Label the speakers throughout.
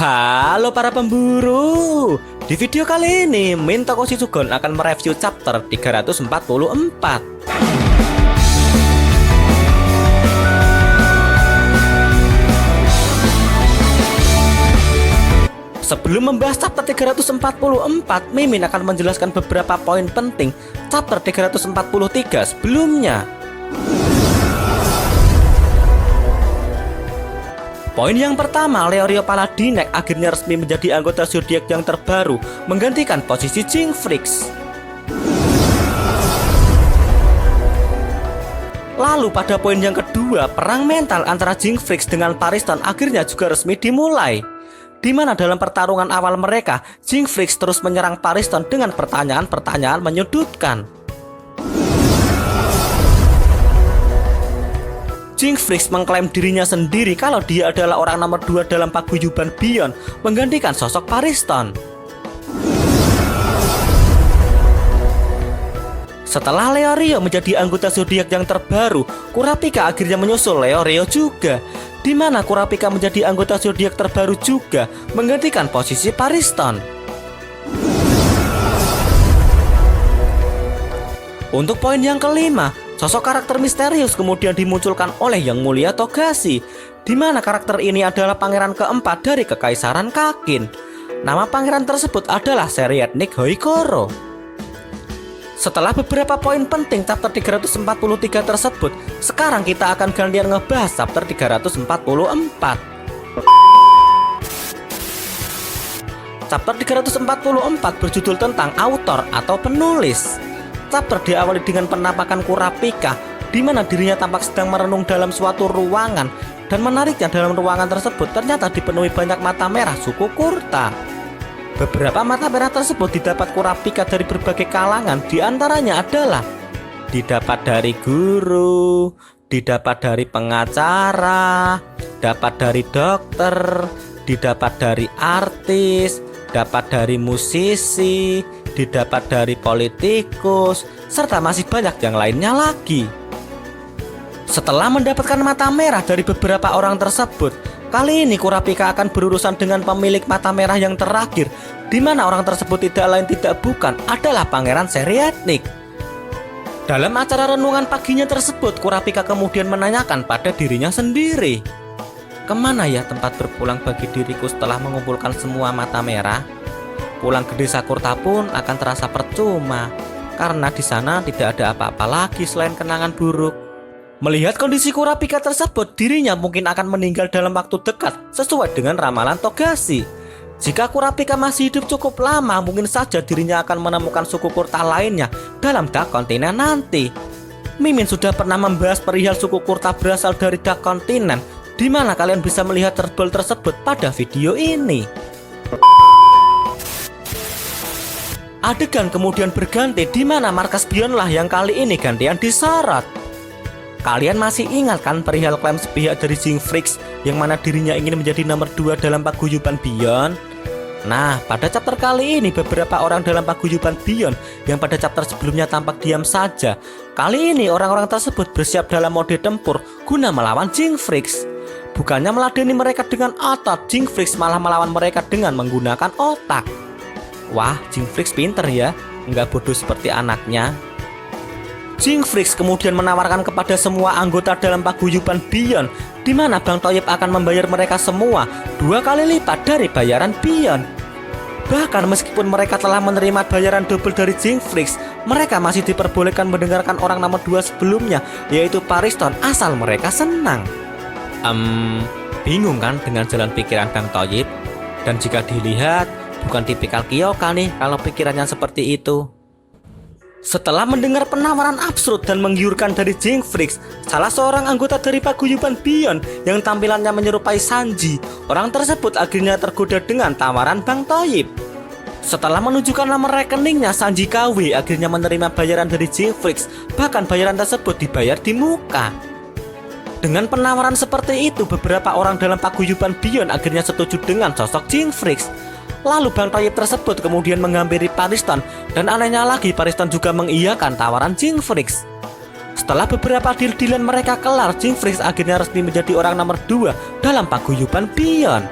Speaker 1: Halo para pemburu. Di video kali ini Min Toko Shizugon akan mereview chapter 344. Sebelum membahas chapter 344, Mimin akan menjelaskan beberapa poin penting chapter 343 sebelumnya. Poin yang pertama, Leorio Paladinek akhirnya resmi menjadi anggota zodiak yang terbaru, menggantikan posisi Jinx. Lalu pada poin yang kedua, perang mental antara Jinx dengan Pariston akhirnya juga resmi dimulai, di mana dalam pertarungan awal mereka, Jinx terus menyerang Pariston dengan pertanyaan-pertanyaan menyudutkan. Jinx mengklaim dirinya sendiri kalau dia adalah orang nomor 2 dalam paguyuban Beyond, menggantikan sosok Pariston. Setelah Leorio menjadi anggota zodiak yang terbaru, Kurapika akhirnya menyusul Leorio juga, di mana Kurapika menjadi anggota zodiak terbaru juga, menggantikan posisi Pariston. Untuk poin yang kelima, sosok karakter misterius kemudian dimunculkan oleh Yang Mulia Togashi, di mana karakter ini adalah pangeran keempat dari Kekaisaran Kakin. Nama pangeran tersebut adalah Serietnik Hoikoro. Setelah beberapa poin penting chapter 343 tersebut, sekarang kita akan gantian ngebahas chapter 344. Chapter 344 berjudul tentang autor atau penulis. Chapter diawali dengan penampakan Kurapika, di mana dirinya tampak sedang merenung dalam suatu ruangan, dan menariknya dalam ruangan tersebut ternyata dipenuhi banyak mata merah suku Kurta. Beberapa mata merah tersebut didapat Kurapika dari berbagai kalangan, diantaranya adalah didapat dari guru, didapat dari pengacara, dapat dari dokter, didapat dari artis, dapat dari musisi, didapat dari politikus, serta masih banyak yang lainnya lagi. Setelah mendapatkan mata merah dari beberapa orang tersebut, kali ini Kurapika akan berurusan dengan pemilik mata merah yang terakhir, di mana orang tersebut tidak lain tidak bukan adalah Pangeran Serietnik. Dalam acara renungan paginya tersebut, Kurapika kemudian menanyakan pada dirinya sendiri, kemana ya tempat berpulang bagi diriku setelah mengumpulkan semua mata merah? Pulang ke desa Kurta pun akan terasa percuma, karena di sana tidak ada apa-apa lagi selain kenangan buruk. Melihat kondisi Kurapika tersebut, dirinya mungkin akan meninggal dalam waktu dekat sesuai dengan ramalan Togashi. Jika Kurapika masih hidup cukup lama, mungkin saja dirinya akan menemukan suku Kurta lainnya dalam Dark Continent nanti. Mimin sudah pernah membahas perihal suku Kurta berasal dari Dark Continent, di mana kalian bisa melihat terbal tersebut pada video ini. Adegan kemudian berganti, di mana markas Beyond lah yang kali ini gantian disorot. Kalian masih ingat kan perihal klaim sepihak dari Jinx yang mana dirinya ingin menjadi nomor 2 dalam paguyuban Beyond? Nah, pada chapter kali ini beberapa orang dalam paguyuban Beyond yang pada chapter sebelumnya tampak diam saja, kali ini orang-orang tersebut bersiap dalam mode tempur guna melawan Jinx. Bukannya meladeni mereka dengan otot, Jinx malah melawan mereka dengan menggunakan otak. Wah, Jinx pinter ya, nggak bodoh seperti anaknya. Jinx kemudian menawarkan kepada semua anggota dalam paguyuban Beyond, di mana Bang Toyib akan membayar mereka semua 2 kali lipat dari bayaran Beyond. Bahkan meskipun mereka telah menerima bayaran double dari Jinx, mereka masih diperbolehkan mendengarkan orang nomor 2 sebelumnya, yaitu Pariston, asal mereka senang. Bingung kan dengan jalan pikiran Bang Toyib? Dan jika dilihat, bukan tipikal Kyoka nih kalau pikirannya seperti itu. Setelah mendengar penawaran absurd dan menggiurkan dari Jinx, salah seorang anggota dari paguyuban Beyond yang tampilannya menyerupai Sanji, orang tersebut akhirnya tergoda dengan tawaran Bang Toyib. Setelah menunjukkan nomor rekeningnya, Sanji KW akhirnya menerima bayaran dari Jinx, bahkan bayaran tersebut dibayar di muka. Dengan penawaran seperti itu, beberapa orang dalam paguyuban Beyond akhirnya setuju dengan sosok Jinx. Lalu Bang Toyib tersebut kemudian menghampiri Pariston, dan anehnya lagi Pariston juga mengiyakan tawaran Jinx. Setelah beberapa deal-dealan mereka kelar, Jinx akhirnya resmi menjadi orang nomor 2 dalam paguyuban Beyond.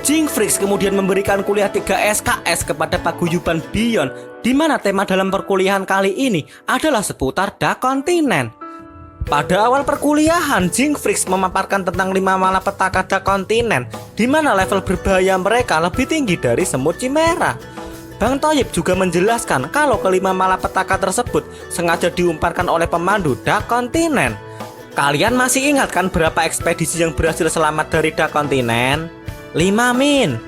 Speaker 1: Jingfrix kemudian memberikan kuliah 3 SKS kepada paguyuban Beyond, di mana tema dalam perkuliahan kali ini adalah seputar Dark Continent. Pada awal perkuliahan, Jingfrix memaparkan tentang 5 malapetaka Dark Continent, di mana level berbahaya mereka lebih tinggi dari semut chimera. Bang Thoyib juga menjelaskan kalau kelima malapetaka tersebut sengaja diumparkan oleh pemandu Dark Continent. Kalian masih ingat kan berapa ekspedisi yang berhasil selamat dari Dark Continent? 5 min.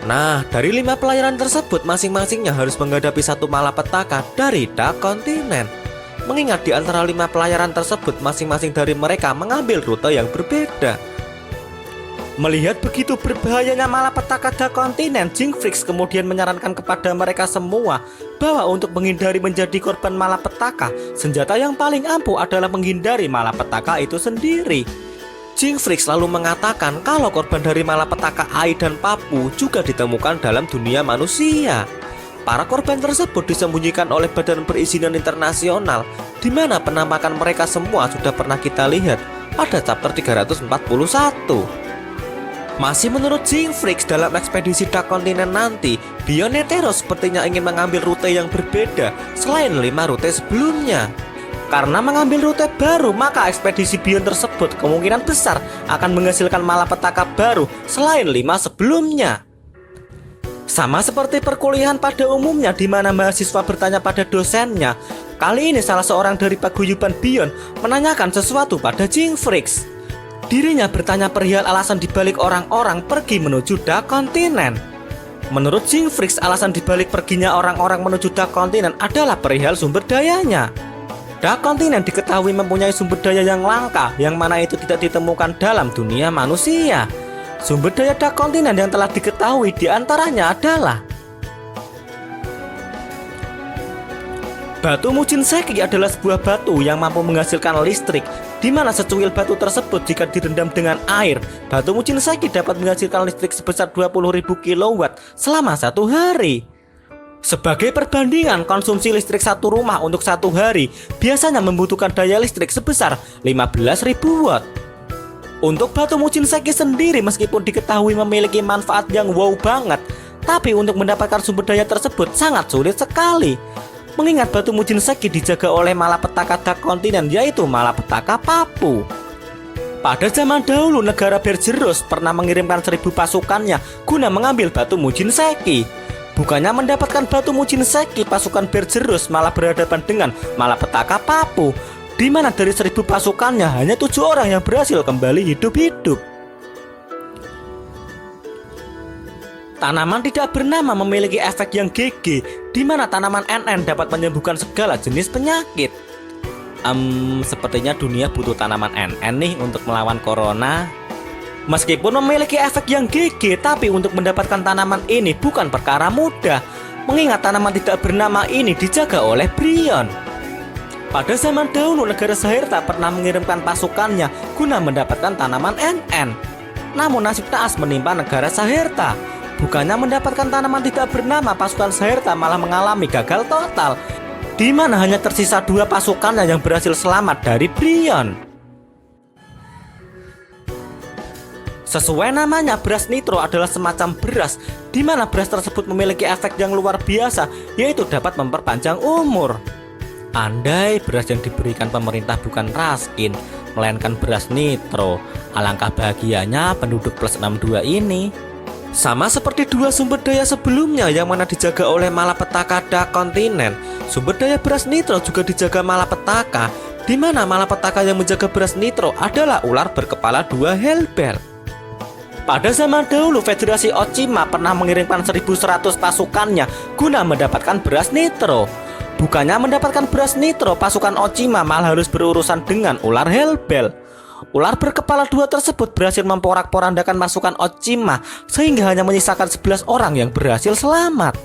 Speaker 1: Nah, dari 5 pelayaran tersebut masing-masingnya harus menghadapi 1 malapetaka dari Dark Continent. Mengingat di antara 5 pelayaran tersebut masing-masing dari mereka mengambil rute yang berbeda. Melihat begitu berbahayanya malapetaka Dark Continent, Jingfrix kemudian menyarankan kepada mereka semua bahwa untuk menghindari menjadi korban malapetaka, senjata yang paling ampuh adalah menghindari malapetaka itu sendiri. Jingfrix lalu mengatakan kalau korban dari malapetaka Ai dan Papu juga ditemukan dalam dunia manusia. Para korban tersebut disembunyikan oleh Badan Perizinan Internasional, di mana penampakan mereka semua sudah pernah kita lihat pada chapter 341. Masih menurut Jingfrix, dalam ekspedisi Dark Continent nanti, Beyond Netero sepertinya ingin mengambil rute yang berbeda selain 5 rute sebelumnya. Karena mengambil rute baru, maka ekspedisi Beyond tersebut kemungkinan besar akan menghasilkan malapetaka baru selain 5 sebelumnya. Sama seperti perkuliahan pada umumnya, di mana mahasiswa bertanya pada dosennya, kali ini salah seorang dari paguyuban Beyond menanyakan sesuatu pada Jingfrix. Dirinya bertanya perihal alasan dibalik orang-orang pergi menuju Dark Continent. Menurut Jingfrix, alasan dibalik perginya orang-orang menuju Dark Continent adalah perihal sumber dayanya. Dark Continent diketahui mempunyai sumber daya yang langka, yang mana itu tidak ditemukan dalam dunia manusia. Sumber daya Dark Continent yang telah diketahui diantaranya adalah batu Mujinseki adalah sebuah batu yang mampu menghasilkan listrik, di mana secuil batu tersebut jika direndam dengan air, batu Mujinseki dapat menghasilkan listrik sebesar 20.000 kW selama 1 hari. Sebagai perbandingan, konsumsi listrik satu rumah untuk 1 hari biasanya membutuhkan daya listrik sebesar 15.000 watt. Untuk batu Mujinseki sendiri meskipun diketahui memiliki manfaat yang wow banget, tapi untuk mendapatkan sumber daya tersebut sangat sulit sekali. Mengingat batu Mujinseki dijaga oleh malapetaka Dark Continent, yaitu malapetaka Papu. Pada zaman dahulu, negara Bergeros pernah mengirimkan 1000 pasukannya guna mengambil batu Mujinseki. Bukannya mendapatkan batu Mujinseki, pasukan Bergeros malah berhadapan dengan malapetaka Papu, di mana dari 1000 pasukannya hanya 7 orang yang berhasil kembali hidup-hidup. Tanaman tidak bernama memiliki efek yang GG, di mana tanaman NN dapat menyembuhkan segala jenis penyakit. Sepertinya dunia butuh tanaman NN nih untuk melawan corona. Meskipun memiliki efek yang GG, tapi untuk mendapatkan tanaman ini bukan perkara mudah, mengingat tanaman tidak bernama ini dijaga oleh Brion. Pada zaman dahulu, negara Saherta pernah mengirimkan pasukannya guna mendapatkan tanaman NN. Namun nasib naas menimpa negara Saherta. Bukannya mendapatkan tanaman tidak bernama, pasukan Saherta malah mengalami gagal total, di mana hanya tersisa 2 pasukannya yang berhasil selamat dari Brion. Sesuai namanya, beras nitro adalah semacam beras, di mana beras tersebut memiliki efek yang luar biasa, yaitu dapat memperpanjang umur. Andai beras yang diberikan pemerintah bukan raskin, melainkan beras nitro, alangkah bahagianya penduduk plus 62 ini. Sama seperti 2 sumber daya sebelumnya yang mana dijaga oleh malapetaka Dark Continent, sumber daya beras nitro juga dijaga malapetaka, di mana malapetaka yang menjaga beras nitro adalah ular berkepala 2 Hellbell. Pada zaman dahulu, Federasi Ochima pernah mengirimkan 1100 pasukannya guna mendapatkan beras nitro. Bukannya mendapatkan beras nitro, pasukan Ochima malah harus berurusan dengan ular Hellbell. Ular berkepala 2 tersebut berhasil memporak-porandakan pasukan Ochima, sehingga hanya menyisakan 11 orang yang berhasil selamat.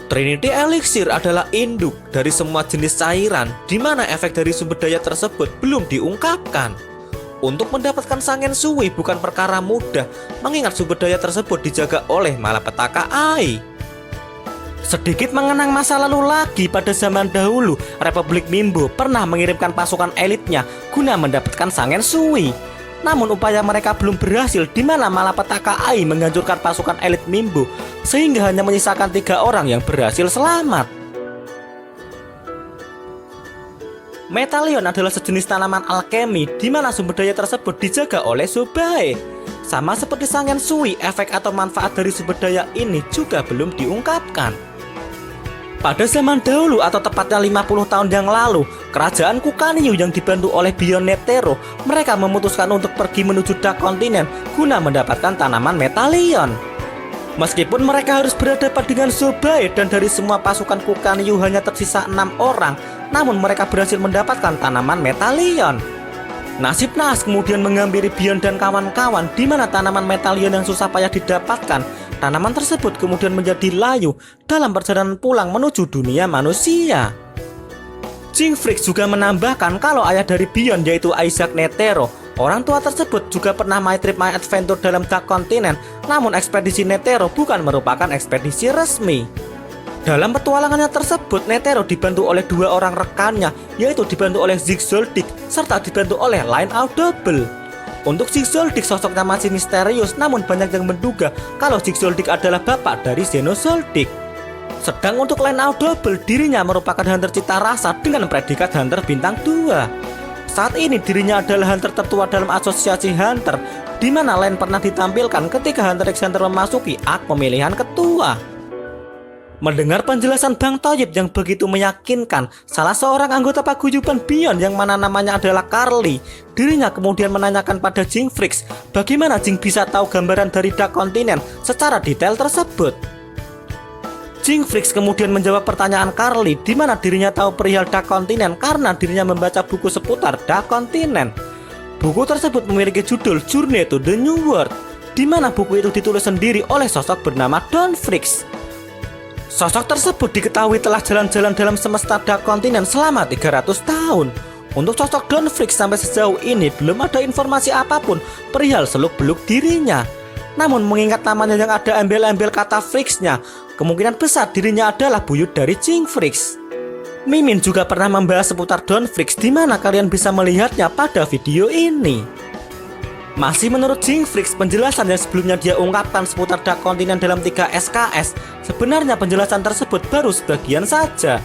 Speaker 1: Trinity Elixir adalah induk dari semua jenis cairan, di mana efek dari sumber daya tersebut belum diungkapkan. Untuk mendapatkan Sangen Sui bukan perkara mudah, mengingat sumber daya tersebut dijaga oleh malapetaka Ai. Sedikit mengenang masa lalu lagi, pada zaman dahulu Republik Mimbo pernah mengirimkan pasukan elitnya guna mendapatkan Sangen Sui. Namun upaya mereka belum berhasil, di mana malapetaka Ai menghancurkan pasukan elit Mimbu, sehingga hanya menyisakan 3 orang yang berhasil selamat. Metalion adalah sejenis tanaman alkemi, di mana sumber daya tersebut dijaga oleh Sobae. Sama seperti Sangen Sui, efek atau manfaat dari sumber daya ini juga belum diungkapkan. Pada zaman dahulu atau tepatnya 50 tahun yang lalu, kerajaan Kukanyu yang dibantu oleh Beyond Netero, mereka memutuskan untuk pergi menuju Dark Continent guna mendapatkan tanaman Metalion. Meskipun mereka harus berhadapan dengan Sobae dan dari semua pasukan Kukanyu hanya tersisa 6 orang, namun mereka berhasil mendapatkan tanaman Metalion. Nasib naas kemudian menghampiri Beyond dan kawan-kawan, di mana tanaman Metalion yang susah payah didapatkan. Tanaman tersebut kemudian menjadi layu dalam perjalanan pulang menuju dunia manusia. Jingfrix juga menambahkan kalau ayah dari Beyond yaitu Isaac Netero, orang tua tersebut juga pernah My Trip My Adventure dalam Dark Continent, namun ekspedisi Netero bukan merupakan ekspedisi resmi. Dalam petualangannya tersebut, Netero dibantu oleh 2 orang rekannya, yaitu dibantu oleh Zigzoldyck serta dibantu oleh Line Audible. Untuk Zigzoldyck sosoknya masih misterius, namun banyak yang menduga kalau Zigzoldyck adalah bapak dari Xenozoldyck. Sedang untuk Line Audible, dirinya merupakan hunter cita rasa dengan predikat hunter bintang 2. Saat ini dirinya adalah hunter tertua dalam asosiasi hunter, di mana Line pernah ditampilkan ketika Hunter x Hunter memasuki ak pemilihan ketua. Mendengar penjelasan Bang Thoyib yang begitu meyakinkan, salah seorang anggota paguyuban Beyond yang mana namanya adalah Carly, dirinya kemudian menanyakan pada Jingfrix bagaimana Jing bisa tahu gambaran dari Dark Continent secara detail tersebut. Jingfrix kemudian menjawab pertanyaan Carly, di mana dirinya tahu perihal Dark Continent karena dirinya membaca buku seputar Dark Continent. Buku tersebut memiliki judul Journey to the New World, di mana buku itu ditulis sendiri oleh sosok bernama Dawnfrix. Sosok tersebut diketahui telah jalan-jalan dalam semesta Dark Continent selama 300 tahun. Untuk sosok Dawnfrix sampai sejauh ini belum ada informasi apapun perihal seluk-beluk dirinya. Namun mengingat namanya yang ada embel-embel kata Frix-nya, kemungkinan besar dirinya adalah buyut dari Jingfrix. Mimin juga pernah membahas seputar Dawnfrix, di mana kalian bisa melihatnya pada video ini. Masih menurut Jingfrix, penjelasan yang sebelumnya dia ungkapkan seputar Dark Continent dalam 3 SKS, sebenarnya penjelasan tersebut baru sebagian saja.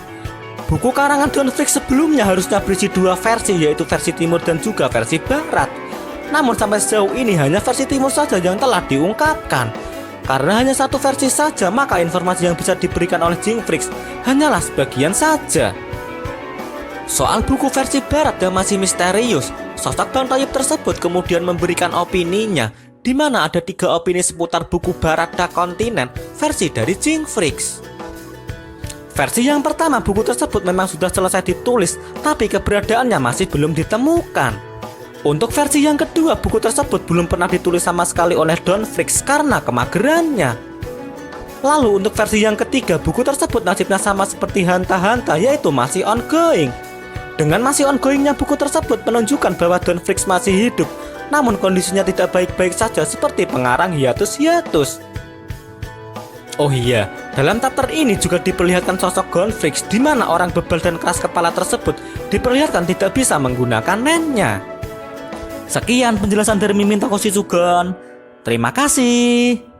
Speaker 1: Buku karangan Dawnfrix sebelumnya harusnya berisi 2 versi, yaitu versi timur dan juga versi barat. Namun sampai sejauh ini hanya versi timur saja yang telah diungkapkan. Karena hanya 1 versi saja, maka informasi yang bisa diberikan oleh Jingfrix hanyalah sebagian saja. Soal buku versi barat yang masih misterius, sosok Bang Thoyib tersebut kemudian memberikan opininya, di mana ada 3 opini seputar buku barat Dark Continent versi dari Jingfrix. Versi yang pertama, buku tersebut memang sudah selesai ditulis, tapi keberadaannya masih belum ditemukan. Untuk versi yang kedua, buku tersebut belum pernah ditulis sama sekali oleh Dawnfrix karena kemagerannya. Lalu untuk versi yang ketiga, buku tersebut nasibnya sama seperti Hunter x Hunter, yaitu masih ongoing. Dengan masih ongoingnya buku tersebut menunjukkan bahwa Dawnfrix masih hidup, namun kondisinya tidak baik-baik saja seperti pengarang hiatus-hiatus. Oh iya, dalam chapter ini juga diperlihatkan sosok Dawnfrix, di mana orang bebal dan keras kepala tersebut diperlihatkan tidak bisa menggunakan nennya. Sekian penjelasan dari Mimin Tokoshi Sugon. Terima kasih.